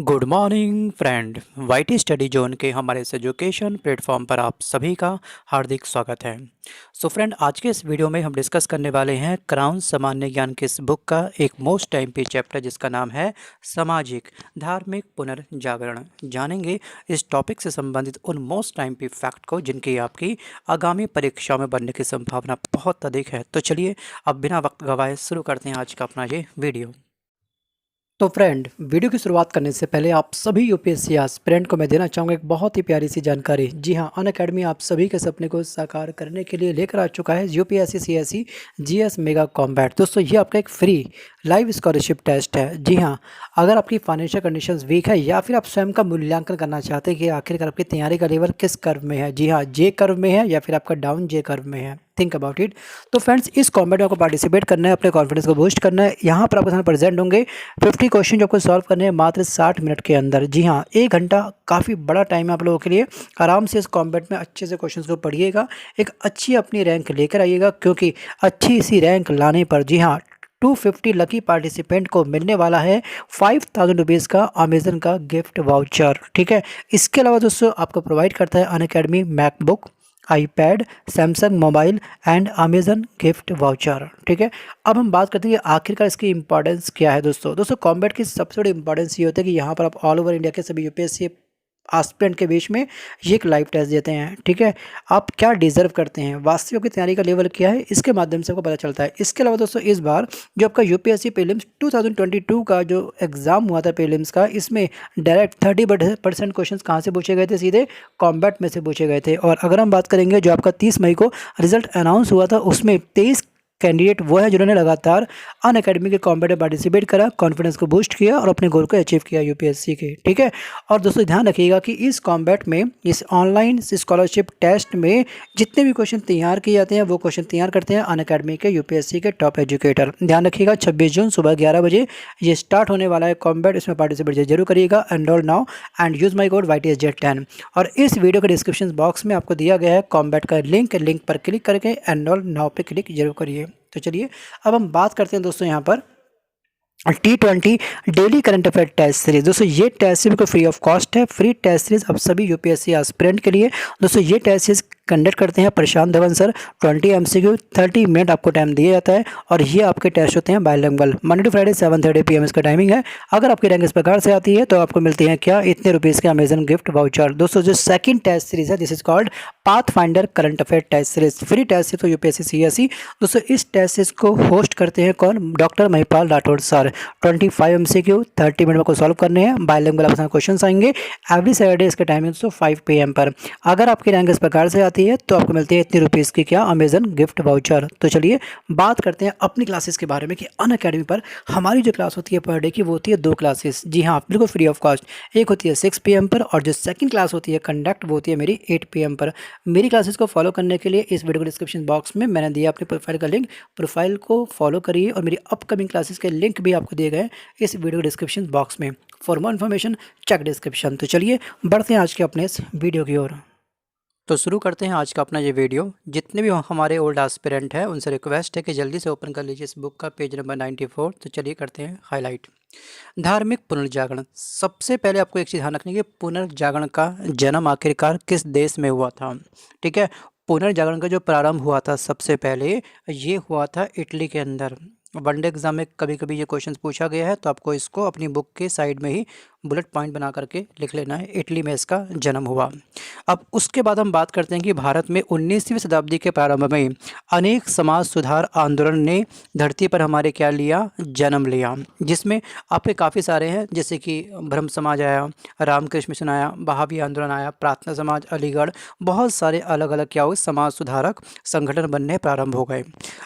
Good morning friend. YT study zone के हमारे इस एजुकेशन प्लेटफॉर्म पर आप सभी का हार्दिक स्वागत है। फ्रेंड, आज के इस वीडियो में हम डिस्कस करने वाले हैं क्राउन सामान्य ज्ञान की इस बुक का एक मोस्ट टाइम चैप्टर जिसका नाम है सामाजिक धार्मिक पुनर्जागरण। जानेंगे इस टॉपिक से संबंधित उन मोस्ट टाइम फैक्ट को जिनकी आपकी आगामी परीक्षाओं में बनने की संभावना बहुत अधिक है। तो चलिए अब बिना वक्त गवाए शुरू करते हैं आज का अपना ये वीडियो। तो फ्रेंड, वीडियो की शुरुआत करने से पहले आप सभी यूपीएससी एस्पिरेंट को मैं देना चाहूँगा एक बहुत ही प्यारी सी जानकारी। जी हाँ, अनअकैडमी आप सभी के सपने को साकार करने के लिए लेकर आ चुका है UPSC CSE GS mega combat. दोस्तों, ये आपका एक फ्री लाइव स्कॉलरशिप टेस्ट है। जी हाँ, अगर आपकी फाइनेंशियल कंडीशंस वीक है या फिर आप स्वयं का मूल्यांकन करना चाहते हैं कि आखिरकार आपकी तैयारी का लेवल किस कर्व में है, जी हाँ, जे कर्व में है या फिर आपका डाउन जे कर्व में है, थिंक अबाउट इट। तो फ्रेंड्स, इस कॉम्बैट में आपको पार्टिसिपेट करना है, अपने कॉन्फिडेंस को बूस्ट करना है। यहाँ पर आपके सामने प्रेजेंट होंगे 50 क्वेश्चन जो आपको सॉल्व करने हैं मात्र 60 मिनट के अंदर। जी हाँ, 1 घंटा काफ़ी बड़ा टाइम है आप लोगों के लिए। आराम से इस कॉम्बैट में अच्छे से क्वेश्चन को पढ़िएगा, एक अच्छी अपनी रैंक लेकर आइएगा, क्योंकि अच्छी सी रैंक लाने पर जी हाँ 250 लकी पार्टिसिपेंट को मिलने वाला है 5000 रुपीज़ का अमेजन का गिफ्ट वाउचर। ठीक है, इसके अलावा दोस्तों आपको प्रोवाइड करता है Unacademy MacBook, iPad, Samsung mobile and Amazon gift voucher. ठीक है, अब हम बात करते हैं कि आखिरकार इसकी इंपॉर्टेंस क्या है। दोस्तों कॉम्बैट की सबसे बड़ी इंपॉर्टेंस ये होता है कि यहाँ पर आप ऑल ओवर इंडिया के सभी यूपीएससी एस्पिरेंट के बीच में ये एक लाइव टेस्ट देते हैं। ठीक है, आप क्या डिजर्व करते हैं, वास्तविक की तैयारी का लेवल क्या है, इसके माध्यम से आपको पता चलता है। इसके अलावा दोस्तों, इस बार जो आपका यूपीएससी प्रीलिम्स 2022 का जो एग्ज़ाम हुआ था प्रीलिम्स का, इसमें डायरेक्ट 30% क्वेश्चन कहाँ से पूछे गए थे, सीधे कॉम्बैट में से पूछे गए थे। और अगर हम बात करेंगे जो आपका 30 मई को रिजल्ट अनाउंस हुआ था, उसमें 23 कैंडिडेट वो है जिन्होंने लगातार अनअकैडमी के कॉम्बैट में पार्टिसिपेट करा, कॉन्फिडेंस को बूस्ट किया और अपने गोल को अचीव किया यूपीएससी के। ठीक है, और दोस्तों ध्यान रखिएगा कि इस कॉम्बैट में, इस ऑनलाइन स्कॉलरशिप टेस्ट में जितने भी क्वेश्चन तैयार किए जाते हैं वो क्वेश्चन तैयार करते हैं अनअकैडमी के यूपीएससी के टॉप एजुकेटर। ध्यान रखिएगा, 26 जून सुबह 11 बजे ये स्टार्ट होने वाला है कॉम्बैट। इसमें पार्टिसिपेट जरूर करिएगा। Enrol now and use my code YTSJ10। और इस वीडियो के डिस्क्रिप्शन बॉक्स में आपको दिया गया है कॉम्बैट का लिंक पर क्लिक करके एनरोल नाउ पे क्लिक जरूर करिए। तो चलिए अब हम बात करते हैं दोस्तों यहाँ पर T20 daily current affair test series. दोस्तों ये टेस्ट सीरीज को फ्री ऑफ कॉस्ट है, फ्री टेस्ट सीरीज अब सभी यूपीएससी एस्पिरेंट के लिए। दोस्तों ये टेस्ट सीरीज कंडक्ट करते हैं Prashant Dhawan sir. 20 MCQ 30 minute आपको टाइम दिया जाता है और ये आपके टेस्ट होते हैं bilingual. Monday to Friday 7:30 PM इसका टाइमिंग है। अगर आपकी रैंक इस प्रकार से आती है तो आपको मिलती है क्या, इतने रुपीज़ के अमेजन गिफ्ट वाउचर। दोस्तों जो सेकंड टेस्ट सीरीज है, this is called path finder current affair test series, free test series तो यूपीएससी सीएसई। दोस्तों इस टेस्ट सीरीज को होस्ट करते हैं कौन, doctor Mahipal Rathore sir. 25 MCQ 30 minute में को सॉल्व करने हैं, बायलिंगुअल आपके साथ क्वेश्चन आएंगे एवरी सैटरडे। इसका टाइमिंग दोस्तों 5 PM पर। अगर आपकी रैंक इस प्रकार से आती है तो आपको मिलती है इतने रुपीज़ की क्या, अमेजन गिफ्ट वाउचर। तो चलिए बात करते हैं अपनी क्लासेस के बारे में कि अनअकैडमी पर हमारी जो क्लास होती है पर डे की, वो होती है 2 क्लासेस। जी हाँ, बिल्कुल फ्री ऑफ कॉस्ट। एक होती है 6 PM पर और जो सेकंड क्लास होती है कंडक्ट, वो होती है मेरी 8 PM पर। मेरी क्लासेस को फॉलो करने के लिए इस वीडियो को डिस्क्रिप्शन बॉक्स में मैंने दिया अपने प्रोफाइल का लिंक, प्रोफाइल को फॉलो करिए और मेरी अपकमिंग क्लासेस के लिंक भी आपको दिए गए इस वीडियो डिस्क्रिप्शन बॉक्स में। For more information check description. तो चलिए बढ़ते हैं आज के अपने इस वीडियो की ओर। तो शुरू करते हैं आज का अपना ये वीडियो। जितने भी हमारे ओल्ड एस्पिरेंट हैं उनसे रिक्वेस्ट है कि जल्दी से ओपन कर लीजिए इस बुक का पेज नंबर 94। तो चलिए करते हैं हाईलाइट। धार्मिक पुनर्जागरण। सबसे पहले आपको एक चीज़ ध्यान रखनी है कि पुनर्जागरण का जन्म आखिरकार किस देश में हुआ था। ठीक है, पुनर्जागरण का जो प्रारंभ हुआ था सबसे पहले, ये हुआ था इटली के अंदर। वनडे एग्जाम में कभी कभी ये क्वेश्चन पूछा गया है, तो आपको इसको अपनी बुक के साइड में ही बुलेट पॉइंट बना करके लिख लेना है, इटली में इसका जन्म हुआ। अब उसके बाद हम बात करते हैं कि भारत में 19वीं शताब्दी के प्रारंभ में अनेक समाज सुधार आंदोलन ने धरती पर हमारे क्या लिया, जन्म लिया, जिसमें आपके काफ़ी सारे हैं, जैसे कि ब्रह्म समाज आया, रामकृष्ण मिशन आया, बहावी आंदोलन आया, प्रार्थना समाज अलीगढ़, बहुत सारे अलग अलग क्या हुए, समाज सुधारक संगठन बनने प्रारंभ हो गए।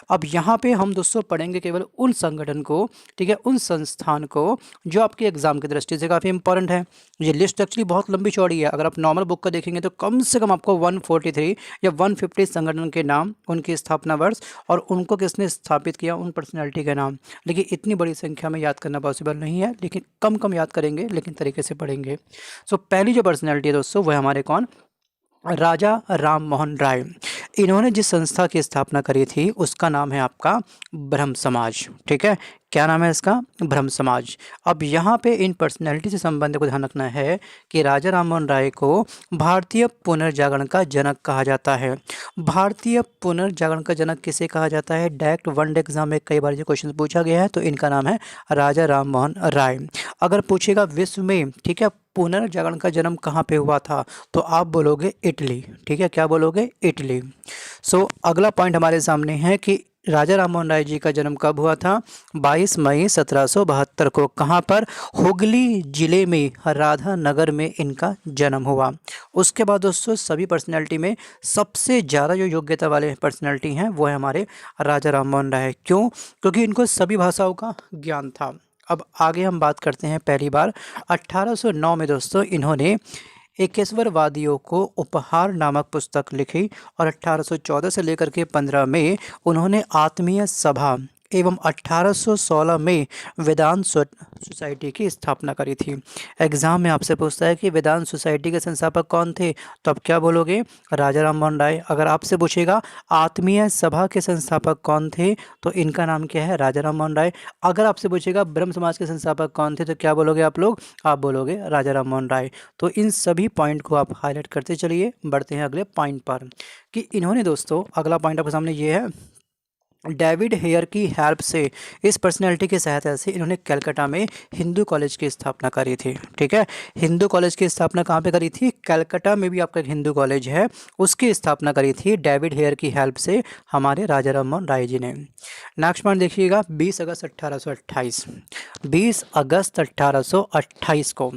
अब यहाँ पे हम दोस्तों पढ़ेंगे केवल उन संगठन को, ठीक है, उन संस्थान को जो आपके एग्जाम की दृष्टि से काफ़ी इंपॉर्टेंट है। ये लिस्ट एक्चुअली बहुत लंबी चौड़ी है। अगर आप नॉर्मल बुक का देखेंगे तो कम से कम आपको 143 या 150 संगठन के नाम, उनकी स्थापना वर्ष और उनको किसने स्थापित किया, उन पर्सनैलिटी के नाम। लेकिन इतनी बड़ी संख्या में याद करना पॉसिबल नहीं है, लेकिन कम कम याद करेंगे, लेकिन तरीके से पढ़ेंगे। पहली जो पर्सनैलिटी है दोस्तों वो है हमारे कौन, राजा राम मोहन राय। इन्होंने जिस संस्था की स्थापना करी थी उसका नाम है आपका ब्रह्म समाज। ठीक है, क्या नाम है इसका? ब्रह्म समाज। अब यहाँ पे इन पर्सनैलिटी से संबंधित को ध्यान रखना है कि राजा राममोहन राय को भारतीय पुनर्जागरण का जनक कहा जाता है। भारतीय पुनर्जागरण का जनक किसे कहा जाता है? डायरेक्ट वनडे एग्जाम में कई बार ये क्वेश्चन पूछा गया है, तो इनका नाम है राजा राममोहन राय। अगर पूछेगा विश्व में, ठीक है, पुनर्जागरण का जन्म कहाँ पे हुआ था, तो आप बोलोगे इटली। ठीक है, क्या बोलोगे? इटली। अगला पॉइंट हमारे सामने है कि राजा राममोहन राय जी का जन्म कब हुआ था? 22 मई 1772 को। कहाँ पर? हुगली जिले में राधा नगर में इनका जन्म हुआ। उसके बाद दोस्तों सभी पर्सनैलिटी में सबसे ज़्यादा जो योग्यता वाले पर्सनैलिटी हैं वो है हमारे राजा राममोहन राय। क्यों? क्योंकि इनको सभी भाषाओं का ज्ञान था। अब आगे हम बात करते हैं। पहली बार 1809 में दोस्तों इन्होंने एकेश्वरवादियों को उपहार नामक पुस्तक लिखी और 1814 से लेकर के 15 में उन्होंने आत्मीय सभा एवं 1816 में वेदांत सोसाइटी की स्थापना करी थी। एग्जाम में आपसे पूछता है कि वेदांत सोसाइटी के संस्थापक कौन थे, तो आप क्या बोलोगे? राजा राममोहन राय। अगर आपसे पूछेगा आत्मीय सभा के संस्थापक कौन थे, तो इनका नाम क्या है? राजा राममोहन राय। अगर आपसे पूछेगा ब्रह्म समाज के संस्थापक कौन थे, तो क्या बोलोगे आप लोग? आप बोलोगे राजा राममोहन राय। तो इन सभी पॉइंट को आप हाईलाइट करते चलिए। बढ़ते हैं अगले पॉइंट पर कि इन्होंने दोस्तों, अगला पॉइंट आपके सामने ये है, डेविड हेयर की हेल्प से, इस पर्सनैलिटी की सहायता से इन्होंने कलकत्ता में हिंदू कॉलेज की स्थापना करी थी। ठीक है, हिंदू कॉलेज की स्थापना कहाँ पे करी थी? कलकत्ता में भी आपका एक हिंदू कॉलेज है, उसकी स्थापना करी थी डेविड हेयर की हेल्प से हमारे राजा राममोहन राय जी ने। नेक्स्ट पॉइंट देखिएगा, 20 अगस्त 1828। 20 अगस्त 1828 को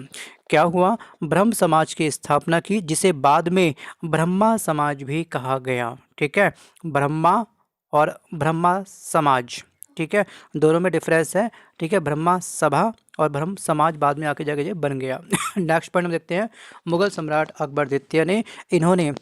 क्या हुआ? ब्रह्म समाज की स्थापना की, जिसे बाद में ब्रह्मा समाज भी कहा गया। ठीक है, ब्रह्मा और ब्रह्मा समाज, ठीक है, दोनों में डिफरेंस है। ठीक है, ब्रह्मा सभा और ब्रह्म समाज बाद में आके जाके ये बन गया। नेक्स्ट पॉइंट हम देखते हैं, मुगल सम्राट अकबर द्वितीय ने, इन्होंने,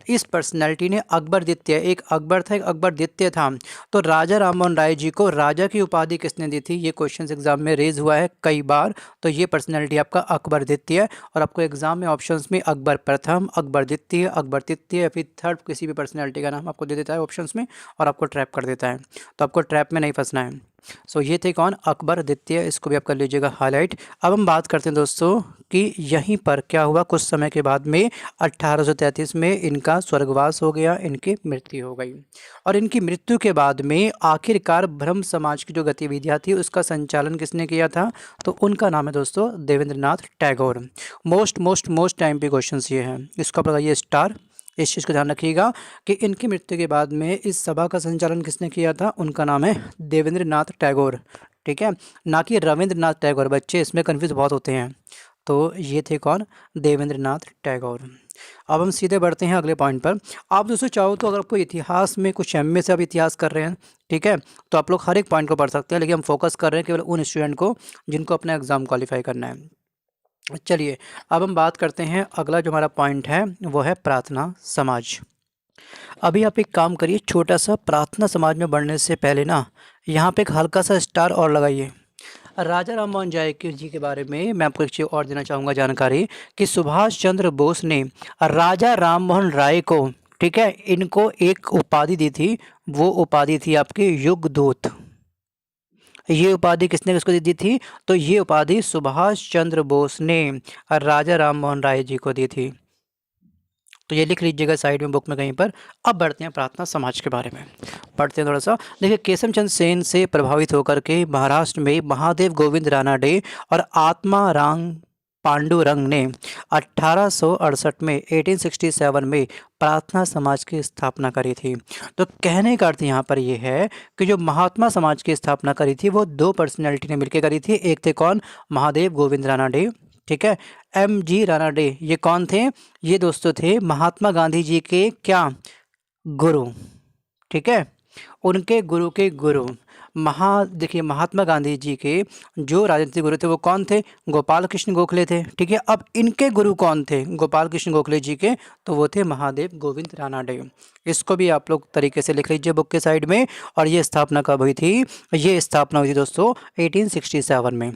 इस पर्सनैलिटी ने अकबर द्वितीय, एक अकबर था एक अकबर द्वितीय था, तो राजा राममोहन राय जी को राजा की उपाधि किसने दी थी? ये क्वेश्चन एग्जाम में रेज हुआ है कई बार। तो ये पर्सनैलिटी आपका अकबर द्वितीय, और आपको एग्जाम में ऑप्शंस में अकबर प्रथम, अकबर द्वितीय, अकबर तृतीय या फिर थर्ड किसी भी पर्सनैलिटी का नाम आपको दे देता है ऑप्शंस में और आपको ट्रैप कर देता है। तो आपको ट्रैप में नहीं फंसना है। ये थे कौन? अकबर द्वितीय। इसको भी आप कर लीजिएगा हाईलाइट। अब हम बात करते हैं दोस्तों कि यहीं पर क्या हुआ, कुछ समय के बाद में 1833 में इनका स्वर्गवास हो गया, इनकी मृत्यु हो गई। और इनकी मृत्यु के बाद में आखिरकार ब्रह्म समाज की जो गतिविधियाँ थी उसका संचालन किसने किया था? तो उनका नाम है दोस्तों देवेंद्रनाथ टैगोर। मोस्ट टाइम पे क्वेश्चन ये है, इसको आप लगाइए स्टार। इस चीज़ को ध्यान रखिएगा कि इनकी मृत्यु के बाद में इस सभा का संचालन किसने किया था? उनका नाम है देवेंद्रनाथ टैगोर। ठीक है, ना कि रविंद्रनाथ टैगोर। बच्चे इसमें कन्फ्यूज बहुत होते हैं। तो ये थे कौन? देवेंद्रनाथ टैगोर। अब हम सीधे बढ़ते हैं अगले पॉइंट पर। आप दोस्तों चाहो तो अगर आपको इतिहास में कुछ एमए से आप इतिहास कर रहे हैं, ठीक है, तो आप लोग हर एक पॉइंट को पढ़ सकते हैं, लेकिन हम फोकस कर रहे हैं केवल उन स्टूडेंट को जिनको अपना एग्जाम क्वालिफाई करना है। चलिए अब हम बात करते हैं, अगला जो हमारा पॉइंट है वो है प्रार्थना समाज। अभी आप एक काम करिए, छोटा सा प्रार्थना समाज में बढ़ने से पहले ना यहाँ पे एक हल्का सा स्टार और लगाइए। राजा राममोहन राय जी के बारे में मैं आपको एक चीज़ और देना चाहूँगा जानकारी कि सुभाष चंद्र बोस ने राजा राममोहन राय को, ठीक है, इनको एक उपाधि दी थी। वो उपाधि थी आपकी युगदूत। ये उपाधि किसने किसको दी थी? तो ये उपाधि सुभाष चंद्र बोस ने राजा राममोहन राय जी को दी थी। तो ये लिख लीजिएगा साइड में बुक में कहीं पर। अब बढ़ते हैं प्रार्थना समाज के बारे में, पढ़ते हैं थोड़ा सा। देखिए, केशव चंद्र सेन से प्रभावित होकर के महाराष्ट्र में महादेव गोविंद रानाडे और आत्मा राम पांडुरंग ने 1868 में 1867 में प्रार्थना समाज की स्थापना करी थी। तो कहने का अर्थ यहाँ पर यह है कि जो महात्मा समाज की स्थापना करी थी वो दो पर्सनैलिटी ने मिलकर करी थी। एक थे कौन? महादेव गोविंद रानाडे, ठीक है, MG रानाडे। ये कौन थे? ये दोस्तों थे महात्मा गांधी जी के क्या? गुरु। ठीक है, उनके गुरु के गुरु। देखिए, महात्मा गांधी जी के जो राजनीतिक गुरु थे वो कौन थे? गोपाल कृष्ण गोखले थे। ठीक है, अब इनके गुरु कौन थे गोपाल कृष्ण गोखले जी के? तो वो थे महादेव गोविंद रानाडे। इसको भी आप लोग तरीके से लिख लीजिए बुक के साइड में। और ये स्थापना कब हुई थी? ये स्थापना हुई थी दोस्तों 1867 में।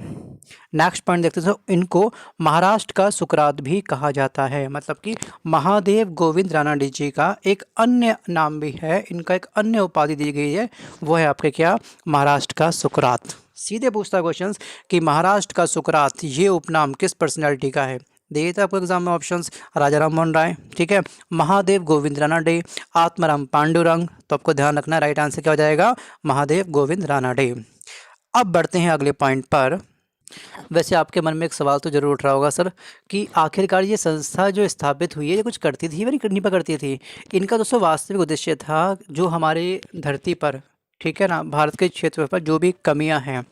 नेक्स्ट पॉइंट देखते हैं, इनको महाराष्ट्र का सुकरात भी कहा जाता है। मतलब कि महादेव गोविंद रानाडे जी का एक अन्य नाम भी है, इनका एक अन्य उपाधि दी गई है, वो है आपके क्या? महाराष्ट्र का सुकरात। सीधे पूछता है क्वेश्चंस कि महाराष्ट्र का सुकरात ये उपनाम किस पर्सनैलिटी का है। दे देता आपको एग्जाम में ऑप्शंस, राजा राममोहन राय, ठीक है, महादेव गोविंद रानाडे, आत्माराम पांडुरंग। तो आपको ध्यान रखना राइट आंसर क्या हो जाएगा, महादेव गोविंद रानाडे। अब बढ़ते हैं अगले पॉइंट पर। वैसे आपके मन में एक सवाल तो जरूर उठ रहा होगा सर कि आखिरकार ये संस्था जो स्थापित हुई है ये कुछ करती थी या नहीं पर करती थी। इनका दोस्तों वास्तविक उद्देश्य था जो हमारे धरती पर, ठीक है ना, भारत के क्षेत्र पर जो भी कमियां हैं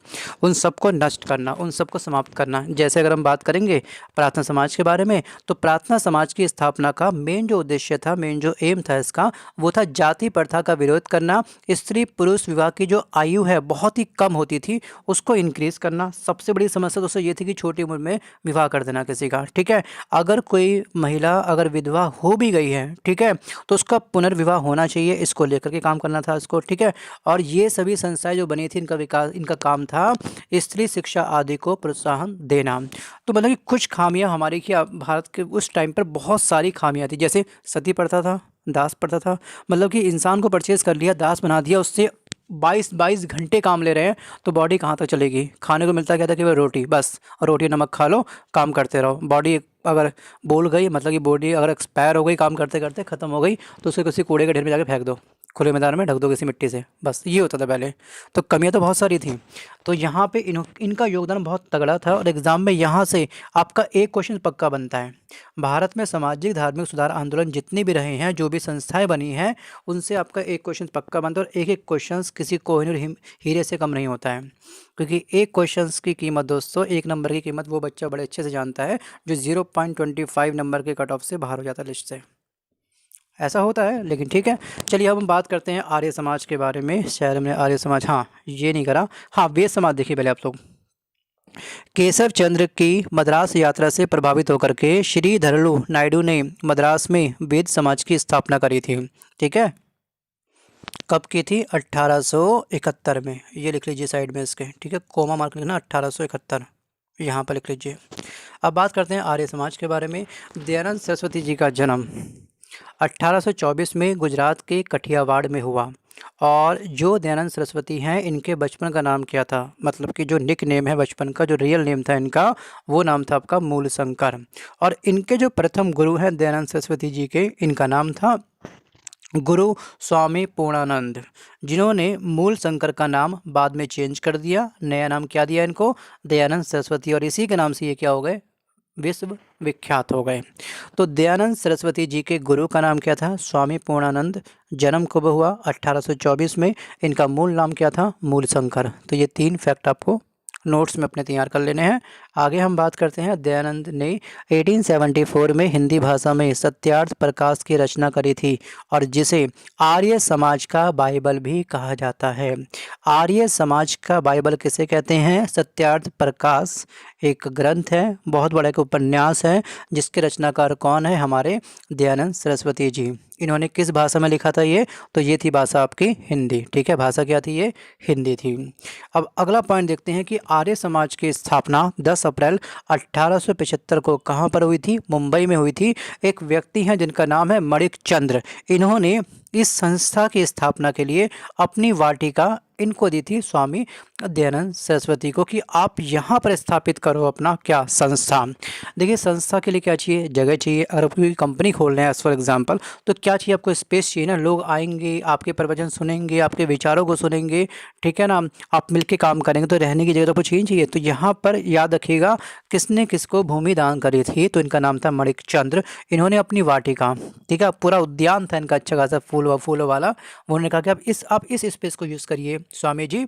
उन सबको नष्ट करना, उन सबको समाप्त करना। जैसे अगर हम बात करेंगे प्रार्थना समाज के बारे में, तो प्रार्थना समाज की स्थापना का मेन जो उद्देश्य था, मेन जो एम था इसका, वो था जाति प्रथा का विरोध करना। स्त्री पुरुष विवाह की जो आयु है बहुत ही कम होती थी, उसको इंक्रीज करना। सबसे बड़ी समस्या दोस्तों ये थी कि छोटी उम्र में विवाह कर देना किसी का, ठीक है। अगर कोई महिला अगर विधवा हो भी गई है, ठीक है, तो उसका पुनर्विवाह होना चाहिए, इसको लेकर के काम करना था इसको, ठीक है। और ये सभी संस्थाएं जो बनी थी इनका विकास, इनका काम था स्त्री शिक्षा आदि को प्रोत्साहन देना। तो मतलब कि कुछ खामियां हमारी की भारत के उस टाइम पर बहुत सारी खामियां थी, जैसे सती प्रथा था, दास प्रथा था। मतलब कि इंसान को परचेज कर लिया, दास बना दिया, उससे 22 घंटे काम ले रहे हैं, तो बॉडी कहाँ तक चलेगी। खाने को मिलता क्या था कि वह रोटी, बस रोटी नमक खा लो, काम करते रहो। बॉडी अगर बोल गई, मतलब कि बॉडी अगर एक्सपायर हो गई, काम करते करते ख़त्म हो गई, तो उसे किसी कूड़े के ढेर में जाके फेंक दो, खुले मैदान में ढक दो किसी मिट्टी से, बस ये होता था पहले। तो कमियां तो बहुत सारी थी। तो यहाँ पे इनका योगदान बहुत तगड़ा था। और एग्ज़ाम में यहाँ से आपका एक क्वेश्चन पक्का बनता है, भारत में सामाजिक धार्मिक सुधार आंदोलन जितने भी रहे हैं, जो भी संस्थाएं बनी हैं, उनसे आपका एक क्वेश्चन पक्का बनता है। और एक एक क्वेश्चन किसी कोहिनूर हीरे से कम नहीं होता है, क्योंकि एक क्वेश्चन की कीमत दोस्तों, एक नंबर की कीमत वो बच्चा बड़े अच्छे से जानता है जो 0.25 नंबर के कट ऑफ से बाहर हो जाता है लिस्ट से। ऐसा होता है, लेकिन ठीक है। चलिए अब हम बात करते हैं आर्य समाज के बारे में। शायद हमने आर्य समाज, हाँ ये नहीं करा, हाँ वेद समाज देखिए पहले आप लोग। केशव चंद्र की मद्रास यात्रा से प्रभावित होकर के श्रीधरलू नायडू ने मद्रास में वेद समाज की स्थापना करी थी, ठीक है। कब की थी, 1871 में। ये लिख लीजिए साइड में इसके, ठीक है, कोमा मार्क लिखना, 1871 यहाँ पर लिख लीजिए। अब बात करते हैं आर्य समाज के बारे में। दयानंद सरस्वती जी का जन्म 1824 में गुजरात के कठियावाड़ में हुआ। और जो दयानंद सरस्वती हैं, इनके बचपन का नाम क्या था, मतलब कि जो निक नेम है बचपन का, जो रियल नेम था इनका, वो नाम था आपका मूलशंकर। और इनके जो प्रथम गुरु हैं दयानंद सरस्वती जी के, इनका नाम था गुरु स्वामी पूर्णानंद, जिन्होंने मूलशंकर का नाम बाद में चेंज कर दिया, नया नाम क्या दिया इनको, दयानंद सरस्वती। और इसी के नाम से ये क्या हो गए, विश्व विख्यात हो गए। तो दयानंद सरस्वती जी के गुरु का नाम क्या था, स्वामी पूर्णानंद। जन्म कब हुआ, 1824 में। इनका मूल नाम क्या था, मूलशंकर। तो ये 3 फैक्ट आपको नोट्स में अपने तैयार कर लेने हैं। आगे हम बात करते हैं, दयानंद ने 1874 में हिंदी भाषा में सत्यार्थ प्रकाश की रचना करी थी, और जिसे आर्य समाज का बाइबल भी कहा जाता है। आर्य समाज का बाइबल किसे कहते हैं, सत्यार्थ प्रकाश एक ग्रंथ है, बहुत बड़ा एक उपन्यास है, जिसके रचनाकार कौन है, हमारे दयानंद सरस्वती जी। इन्होंने किस भाषा में लिखा था ये, तो ये थी भाषा आपकी हिंदी, ठीक है, भाषा क्या थी ये, हिंदी थी। अब अगला पॉइंट देखते हैं कि आर्य समाज की स्थापना 10 अप्रैल 1875 को कहाँ पर हुई थी, मुंबई में हुई थी। एक व्यक्ति हैं जिनका नाम है मणिक चंद्र, इन्होंने इस संस्था की स्थापना के लिए अपनी वाटिका इनको दी थी स्वामी दयानंद सरस्वती को, कि आप यहाँ पर स्थापित करो अपना क्या, संस्था। देखिए संस्था के लिए क्या चाहिए, जगह चाहिए। अगर आप कोई कंपनी खोल रहे हैं एज फॉर एग्जांपल, तो क्या चाहिए आपको, स्पेस चाहिए ना, लोग आएंगे, आपके प्रवचन सुनेंगे, आपके विचारों को सुनेंगे, ठीक है ना, आप मिलकर काम करेंगे, तो रहने की जगह तो कुछ ही चाहिए। तो यहाँ पर याद रखिएगा किसने किसको भूमि दान करी थी, तो इनका नाम था मणिक चंद्र। इन्होंने अपनी वाटिका, ठीक है, पूरा उद्यान था इनका अच्छा खासा फूलों वाला, उन्होंने कहा कि आप इस स्पेस को यूज़ करिए स्वामी जी,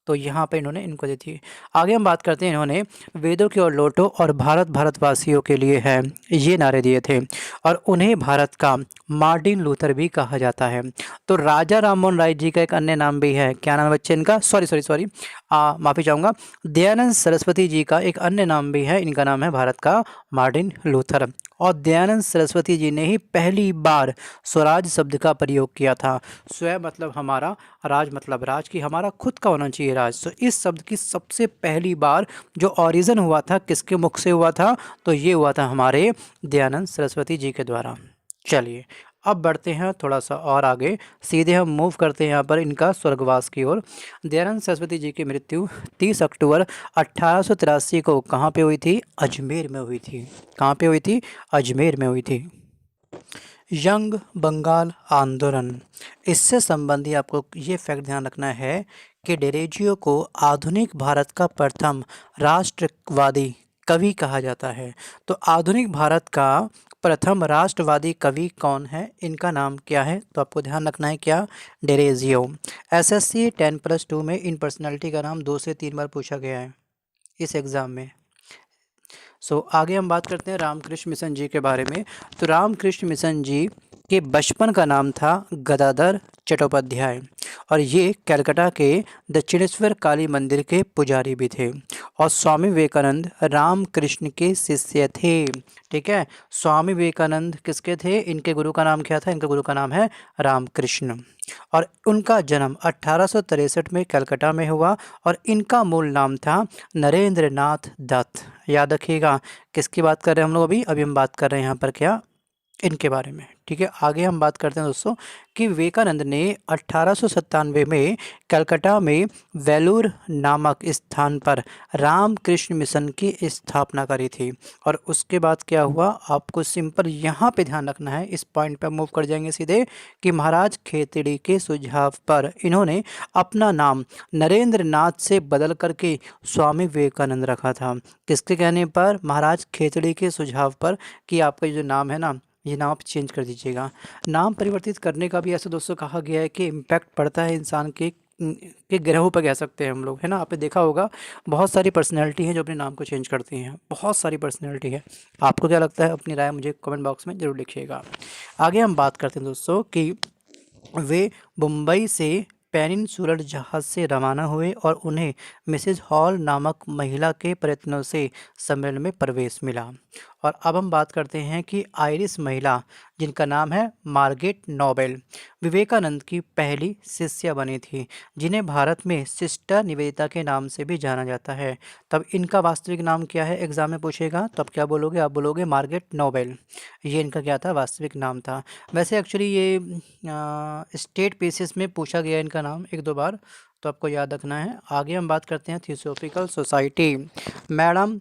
तो यहाँ पे इन्होंने इनको दी थी। आगे हम बात करते हैं, इन्होंने वेदों की ओर लौटो और भारतवासियों के लिए है, ये नारे दिए थे। और उन्हें भारत का मार्टिन लूथर भी कहा जाता है। तो राजा राममोहन राय जी का एक अन्य नाम भी है, क्या नाम है बच्चे इनका, सॉरी माफ़ी चाहूँगा, दयानंद सरस्वती जी का एक अन्य नाम भी है, इनका नाम है भारत का मार्टिन लूथर। और दयानंद सरस्वती जी ने ही पहली बार स्वराज शब्द का प्रयोग किया था। स्व मतलब हमारा, राज मतलब राज की हमारा खुद का होना चाहिए राज। तो इस शब्द की सबसे पहली बार जो ओरिजिन हुआ था किसके मुख से हुआ था, तो ये हुआ था हमारे दयानंद सरस्वती जी के द्वारा। चलिए अब बढ़ते हैं थोड़ा सा और आगे, सीधे हम मूव करते हैं यहाँ पर इनका स्वर्गवास की ओर। दयानंद सरस्वती जी की मृत्यु 30 अक्टूबर 1883 को कहाँ पे हुई थी? अजमेर में हुई थी। कहाँ पे हुई थी? अजमेर में हुई थी। यंग बंगाल आंदोलन, इससे संबंधी आपको ये फैक्ट ध्यान रखना है कि डेरेजियो को आधुनिक भारत का प्रथम राष्ट्रवादी कवि कहा जाता है। तो आधुनिक भारत का प्रथम राष्ट्रवादी कवि कौन है? इनका नाम क्या है? तो आपको ध्यान रखना है क्या? डेरेजियो। एसएससी 10+2 में इन पर्सनालिटी का नाम 2 से 3 बार पूछा गया है इस एग्ज़ाम में। आगे हम बात करते हैं रामकृष्ण मिशन जी के बारे में। तो रामकृष्ण मिशन जी के बचपन का नाम था गदाधर चट्टोपाध्याय और ये कलकत्ता के दक्षिणेश्वर काली मंदिर के पुजारी भी थे और स्वामी विवेकानंद रामकृष्ण के शिष्य थे। ठीक है, स्वामी विवेकानंद किसके थे? इनके गुरु का नाम क्या था? इनके गुरु का नाम है रामकृष्ण और उनका जन्म 1863 में कलकत्ता में हुआ और इनका मूल नाम था नरेंद्र नाथ दत्त। याद रखिएगा, किसकी बात कर रहे हैं हम लोग? अभी हम बात कर रहे हैं यहाँ पर क्या? इनके बारे में। ठीक है, आगे हम बात करते हैं दोस्तों कि विवेकानंद ने 1897 में कलकत्ता में वेलूर नामक स्थान पर रामकृष्ण मिशन की स्थापना करी थी और उसके बाद क्या हुआ? आपको सिंपल यहाँ पे ध्यान रखना है, इस पॉइंट पे मूव कर जाएंगे सीधे कि महाराज खेतड़ी के सुझाव पर इन्होंने अपना नाम नरेंद्र नाथ से बदल करके स्वामी विवेकानंद रखा था। किसके कहने पर? महाराज खेतड़ी के सुझाव पर कि आपका जो नाम है ना, ये नाम आप चेंज कर दीजिएगा। नाम परिवर्तित करने का भी ऐसा दोस्तों कहा गया है कि इम्पैक्ट पड़ता है इंसान के ग्रहों पर, कह सकते हैं हम लोग, है ना। आपने देखा होगा बहुत सारी पर्सनैलिटी हैं जो अपने नाम को चेंज करती हैं, बहुत सारी पर्सनैलिटी है। आपको क्या लगता है? अपनी राय मुझे कमेंट बॉक्स में ज़रूर लिखिएगा। आगे हम बात करते हैं दोस्तों कि वे मुंबई से पेनिनसुलर जहाज़ से रवाना हुए और उन्हें मिसेज हॉल नामक महिला के प्रयत्नों से सम्मेलन में प्रवेश मिला। और अब हम बात करते हैं कि आयरिश महिला जिनका नाम है मार्गरेट नोबेल विवेकानंद की पहली शिष्या बनी थी, जिन्हें भारत में सिस्टर निवेदिता के नाम से भी जाना जाता है। तब इनका वास्तविक नाम क्या है? एग्जाम में पूछेगा तो आप क्या बोलोगे? आप बोलोगे मार्गरेट नोबेल। ये इनका क्या था? वास्तविक नाम था। वैसे एक्चुअली ये स्टेट बेसिस में पूछा गया इनका नाम 1-2 बार, तो आपको याद रखना है। आगे हम बात करते हैं थियोसॉफिकल सोसाइटी। मैडम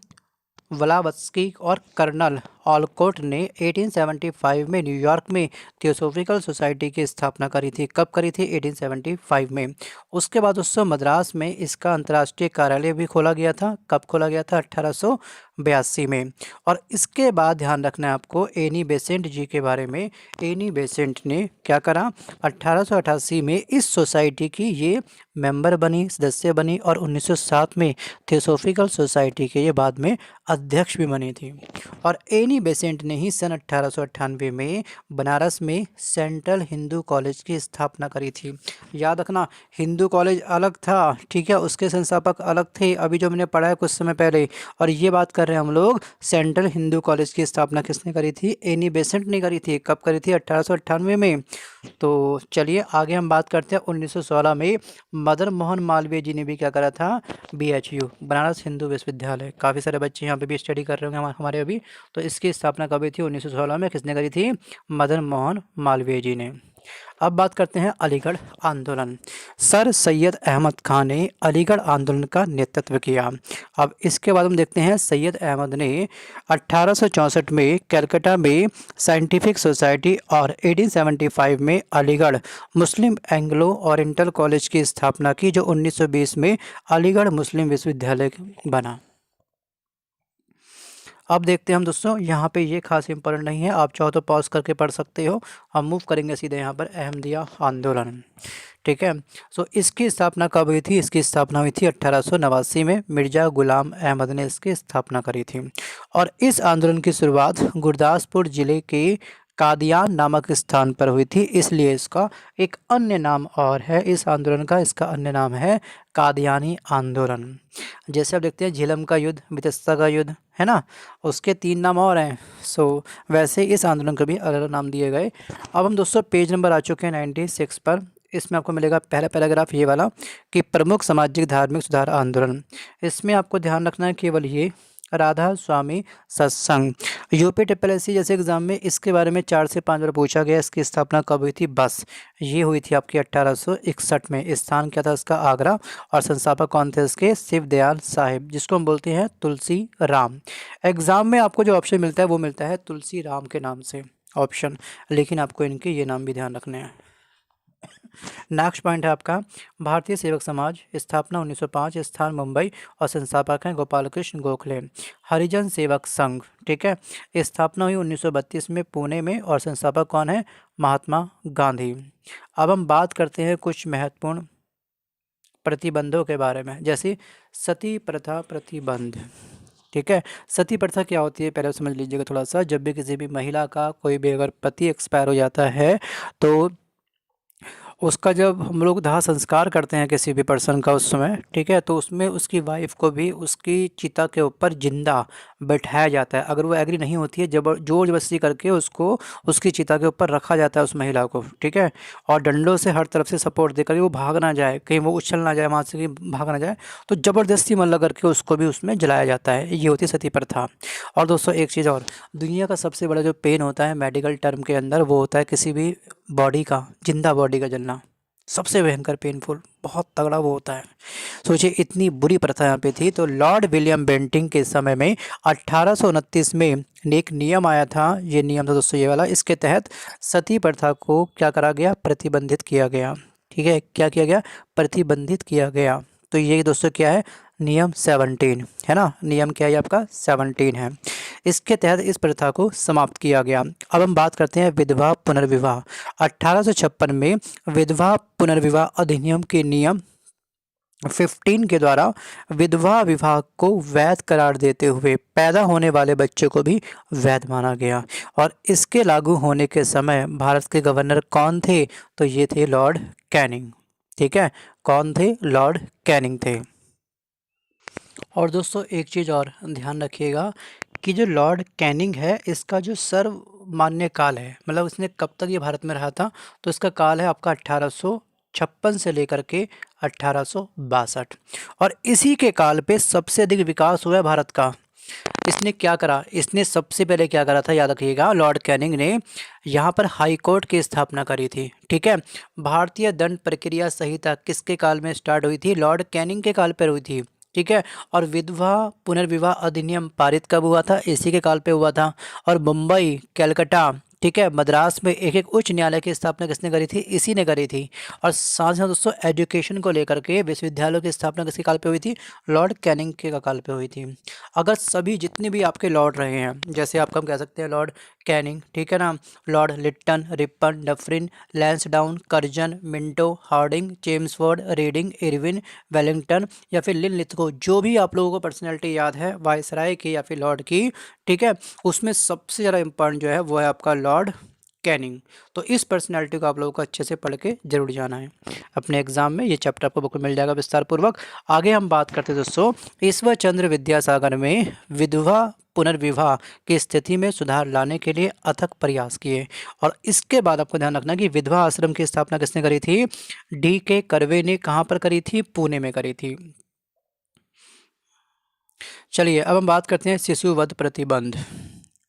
व्लावत्स्की और कर्नल ऑलकोट ने 1875 में न्यूयॉर्क में थियोसॉफिकल सोसाइटी की स्थापना करी थी। कब करी थी? 1875 में। उसके बाद उससे मद्रास में इसका अंतर्राष्ट्रीय कार्यालय भी खोला गया था। कब खोला गया था? 1882 में। और इसके बाद ध्यान रखना है आपको एनी बेसेंट जी के बारे में। एनी बेसेंट ने क्या करा? 1888 में इस सोसाइटी की ये मेंबर बनी, सदस्य बनी और 1907 में थियोसॉफिकल सोसाइटी के ये बाद में अध्यक्ष भी बनी थी। और एनी बेसेंट ने ही सन 1898 में बनारस में सेंट्रल हिंदू कॉलेज की स्थापना करी थी। याद रखना, हिंदू कॉलेज अलग था, ठीक है, उसके संस्थापक अलग थे, अभी जो मैंने पढ़ा है कुछ समय पहले। और ये बात कर रहे हैं हम लोग, सेंट्रल हिंदू कॉलेज की स्थापना किसने करी थी? एनी बेसेंट ने करी थी। कब करी थी? 1898 में। तो चलिए आगे हम बात करते हैं 1916 में मदन मोहन मालवीय जी ने भी क्या करा था? BHU बनारस हिंदू विश्वविद्यालय। काफ़ी सारे बच्चे यहाँ पे भी स्टडी कर रहे होंगे हमारे अभी। तो इसकी स्थापना कब हुई थी? 1916 में। किसने करी थी? मदन मोहन मालवीय जी ने। अब बात करते हैं अलीगढ़ आंदोलन। सर सैयद अहमद खान ने अलीगढ़ आंदोलन का नेतृत्व किया। अब इसके बाद हम देखते हैं सैयद अहमद ने 1864 में कलकत्ता में साइंटिफिक सोसाइटी और 1875 में अलीगढ़ मुस्लिम एंग्लो ओरिएंटल कॉलेज की स्थापना की, जो 1920 में अलीगढ़ मुस्लिम विश्वविद्यालय बना। अब देखते हैं हम दोस्तों, यहाँ पे ये खास इंपॉर्टेंट नहीं है, आप चाहो तो पॉज करके पढ़ सकते हो। हम मूव करेंगे सीधे यहाँ पर अहमदिया आंदोलन। ठीक है, इसकी स्थापना कब हुई थी? इसकी स्थापना हुई थी 1889 में। मिर्ज़ा गुलाम अहमद ने इसकी स्थापना करी थी। और इस आंदोलन की शुरुआत गुरदासपुर ज़िले के कादियान नामक स्थान पर हुई थी, इसलिए इसका एक अन्य नाम और है इस आंदोलन का, इसका अन्य नाम है कादियानी आंदोलन। जैसे आप देखते हैं झेलम का युद्ध, बितस्ता का युद्ध, है ना, उसके 3 नाम और हैं। वैसे इस आंदोलन को भी अलग अलग नाम दिए गए। अब हम दोस्तों पेज नंबर आ चुके हैं 96 पर। इसमें आपको मिलेगा पहला पैराग्राफ ये वाला कि प्रमुख सामाजिक धार्मिक सुधार आंदोलन। इसमें आपको ध्यान रखना है केवल ये राधा स्वामी सत्संग। यूपी ट्रिपल एससी जैसे एग्जाम में इसके बारे में 4 से 5 बार पूछा गया। इसकी स्थापना कब हुई थी? बस ये हुई थी आपकी 1861 में। स्थान क्या था इसका? आगरा। और संस्थापक कौन थे इसके? शिव दयाल साहिब, जिसको हम बोलते हैं तुलसी राम। एग्जाम में आपको जो ऑप्शन मिलता है वो मिलता है तुलसी राम के नाम से ऑप्शन, लेकिन आपको इनके ये नाम भी ध्यान रखने हैं। नेक्स्ट पॉइंट है आपका भारतीय सेवक समाज, स्थापना 1905, स्थान मुंबई और संस्थापक हैं गोपाल कृष्ण गोखले। हरिजन सेवक संघ, ठीक है, स्थापना हुई 1932 में पुणे में और संस्थापक कौन है? महात्मा गांधी। अब हम बात करते हैं कुछ महत्वपूर्ण प्रतिबंधों के बारे में, जैसे सती प्रथा प्रतिबंध। ठीक है, सती प्रथा क्या होती है पहले समझ लीजिएगा थोड़ा सा। जब भी किसी भी महिला का कोई भी अगर पति एक्सपायर हो जाता है तो उसका जब हम लोग दाह संस्कार करते हैं किसी भी पर्सन का उस समय, ठीक है, तो उसमें उसकी वाइफ को भी उसकी चिता के ऊपर जिंदा बैठाया जाता है। अगर वो एग्री नहीं होती है, जोर जबरदस्ती करके उसको उसकी चिता के ऊपर रखा जाता है उस महिला को, ठीक है, और डंडों से हर तरफ से सपोर्ट देकर वो भाग ना जाए, कहीं वो उछल ना जाए वहाँ से, कहीं भाग ना जाए, तो ज़बरदस्ती मन लगा करके उसको भी उसमें जलाया जाता है। ये होती है सती प्रथा। और दोस्तों एक चीज़ और, दुनिया का सबसे बड़ा जो पेन होता है मेडिकल टर्म के अंदर, वो होता है किसी भी बॉडी का, जिंदा बॉडी का जलना। सबसे भयंकर पेनफुल, बहुत तगड़ा वो होता है। सोचिए इतनी बुरी प्रथा यहाँ पे थी। तो लॉर्ड विलियम बेंटिंग के समय में 1829 में एक नियम आया था। ये नियम था दोस्तों ये वाला, इसके तहत सती प्रथा को क्या करा गया? प्रतिबंधित किया गया। ठीक है, क्या किया गया? प्रतिबंधित किया गया। तो ये दोस्तों क्या है? नियम 17 है ना। नियम क्या है आपका? 17 है। इसके तहत इस प्रथा को समाप्त किया गया। अब हम बात करते हैं विधवा पुनर्विवाह। 1856 में विधवा पुनर्विवाह अधिनियम के नियम 15 के द्वारा विधवा विवाह को वैध करार देते हुए पैदा होने वाले बच्चे को भी वैध माना गया। और इसके लागू होने के समय भारत के गवर्नर कौन थे? तो ये थे लॉर्ड कैनिंग। ठीक है, कौन थे? लॉर्ड कैनिंग थे। और दोस्तों एक चीज़ और ध्यान रखिएगा कि जो लॉर्ड कैनिंग है इसका जो सर्वमान्य काल है, मतलब इसने कब तक ये भारत में रहा था, तो इसका काल है आपका 1856 से लेकर के 1862। और इसी के काल पे सबसे अधिक विकास हुआ है भारत का। इसने क्या करा? इसने सबसे पहले क्या करा था, याद रखिएगा, लॉर्ड कैनिंग ने यहाँ पर हाई कोर्ट की स्थापना करी थी। ठीक है, भारतीय दंड प्रक्रिया संहिता किसके काल में स्टार्ट हुई थी? लॉर्ड कैनिंग के काल पर हुई थी। ठीक है, और विधवा पुनर्विवाह अधिनियम पारित कब हुआ था? इसी के काल पे हुआ था। और मुंबई, कलकत्ता, ठीक है, मद्रास में एक एक उच्च न्यायालय की स्थापना किसने करी थी? इसी ने करी थी। और साथ साथ दोस्तों एजुकेशन को लेकर के विश्वविद्यालयों की स्थापना किसके काल पे हुई थी? लॉर्ड कैनिंग के काल पे हुई थी। अगर सभी जितने भी आपके लॉर्ड रहे हैं, जैसे आपका हम कह सकते हैं लॉर्ड कैनिंग, ठीक है ना, Lord Lytton, Ripon, Dufferin, Lansdowne, Curzon, Minto, Hardinge, Chelmsford, Reading, Irwin, Willingdon या फिर लिनलिथगो, जो भी आप लोगों को पर्सनैलिटी याद है वायसराय की या फिर लॉर्ड की, ठीक है, उसमें सबसे ज़्यादा इंपॉर्टेंट जो है वो है आपका लॉर्ड कैनिंग। तो इस पर्सनैलिटी को आप लोगों को अच्छे से पढ़ के जरूर जाना है अपने एग्जाम में। ये चैप्टर आपको बुक में मिल जाएगा विस्तार पूर्वक। आगे हम बात करते हैं दोस्तों ईश्वर चंद्र विद्यासागर में विधवा पुनर्विवाह की स्थिति में सुधार लाने के लिए अथक प्रयास किए। और इसके बाद आपको ध्यान रखना कि विधवा आश्रम की स्थापना किसने करी थी? D.K. कर्वे ने। कहाँ पर करी थी? पुणे में करी थी। चलिए अब हम बात करते हैं शिशु वध प्रतिबंध।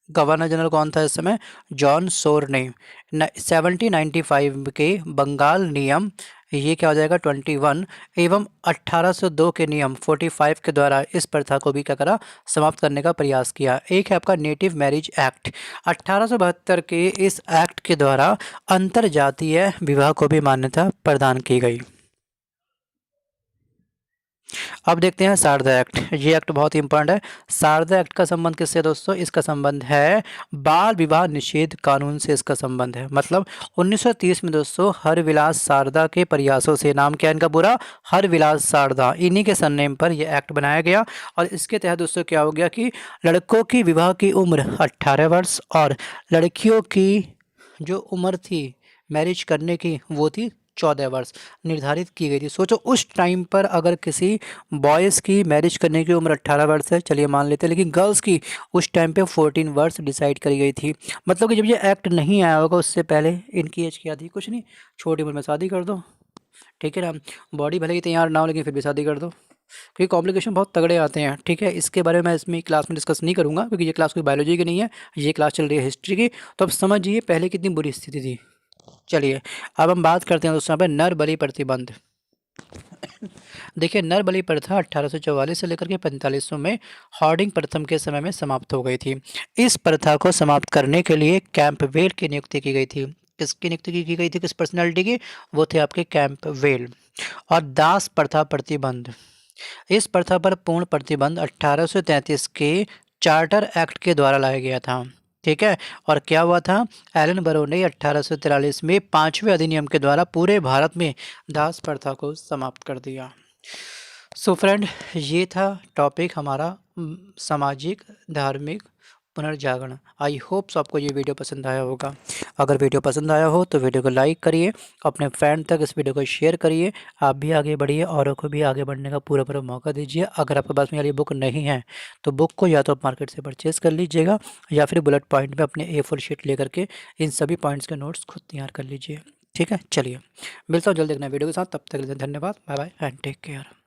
गवर्नर जनरल कौन था इस समय? जॉन सोर ने। 1795 के बंगाल नियम, ये क्या हो जाएगा? 21 एवं 1802 के नियम 45 के द्वारा इस प्रथा को भी क्या करा? समाप्त करने का प्रयास किया। एक है आपका नेटिव मैरिज एक्ट। 1872 के इस एक्ट के द्वारा अंतर जातीय विवाह को भी मान्यता प्रदान की गई। अब देखते हैं शारदा एक्ट। ये एक्ट बहुत ही इंपॉर्टेंट है। शारदा एक्ट का संबंध किससे है दोस्तों? इसका संबंध है बाल विवाह निषेध कानून से। इसका संबंध है मतलब 1930 में दोस्तों हरविलास शारदा के प्रयासों से, नाम क्या है इनका पूरा? हरविलास शारदा, इन्हीं के सरनेम पर यह एक्ट बनाया गया। और इसके तहत दोस्तों क्या हो गया कि लड़कों की विवाह की उम्र 18 वर्ष और लड़कियों की जो उम्र थी मैरिज करने की वो थी 14 वर्ष निर्धारित की गई थी। सोचो उस टाइम पर अगर किसी बॉयज़ की मैरिज करने की उम्र 18 वर्ष है, चलिए मान लेते हैं, लेकिन गर्ल्स की उस टाइम पे 14 वर्ष डिसाइड करी गई थी। मतलब कि जब ये एक्ट नहीं आया होगा उससे पहले इनकी एज क्या थी? कुछ नहीं, छोटी उम्र में शादी कर दो, ठीक है ना, बॉडी भले ही तैयार ना हो लेकिन फिर भी शादी कर दो। क्योंकि कॉम्प्लिकेशन बहुत तगड़े आते हैं, ठीक है। इसके बारे में मैं इसमें क्लास में डिस्कस नहीं करूँगा, क्योंकि ये क्लास कोई बायोलॉजी की नहीं है, ये क्लास चल रही है हिस्ट्री की। तो अब समझिए पहले कितनी बुरी स्थिति थी। चलिए अब हम बात करते हैं दोस्तों यहाँ पे नर बलि प्रतिबंध। देखिए नर बलि प्रथा 1844 से लेकर के 4500 में हॉर्डिंग प्रथम के समय में समाप्त हो गई थी। इस प्रथा को समाप्त करने के लिए कैंपबेल की नियुक्ति की गई थी। किसकी नियुक्ति की गई थी, किस पर्सनैलिटी की? वो थे आपके कैंपबेल। और दास प्रथा प्रतिबंध, इस प्रथा पर पूर्ण प्रतिबंध 1833 के चार्टर एक्ट के द्वारा लाया गया था, ठीक है। और क्या हुआ था, एलन बरो ने 1843 में 5वें अधिनियम के द्वारा पूरे भारत में दास प्रथा को समाप्त कर दिया। सो फ्रेंड, ये था टॉपिक हमारा सामाजिक धार्मिक पुनर्जागरण। आई होप्स आपको ये वीडियो पसंद आया होगा। अगर वीडियो पसंद आया हो तो वीडियो को लाइक करिए, अपने फ्रेंड तक इस वीडियो को शेयर करिए। आप भी आगे बढ़िए, औरों को भी आगे बढ़ने का पूरा पूरा मौका दीजिए। अगर आपके पास में ये बुक नहीं है तो बुक को या तो आप मार्केट से परचेज़ कर लीजिएगा, या फिर बुलेट पॉइंट में अपने A4 शीट लेकर के इन सभी पॉइंट्स के नोट्स खुद तैयार कर लीजिए, ठीक है। चलिए मिलता हूँ जल्द एक नए वीडियो के साथ, तब तक के लिए धन्यवाद, bye bye and take care.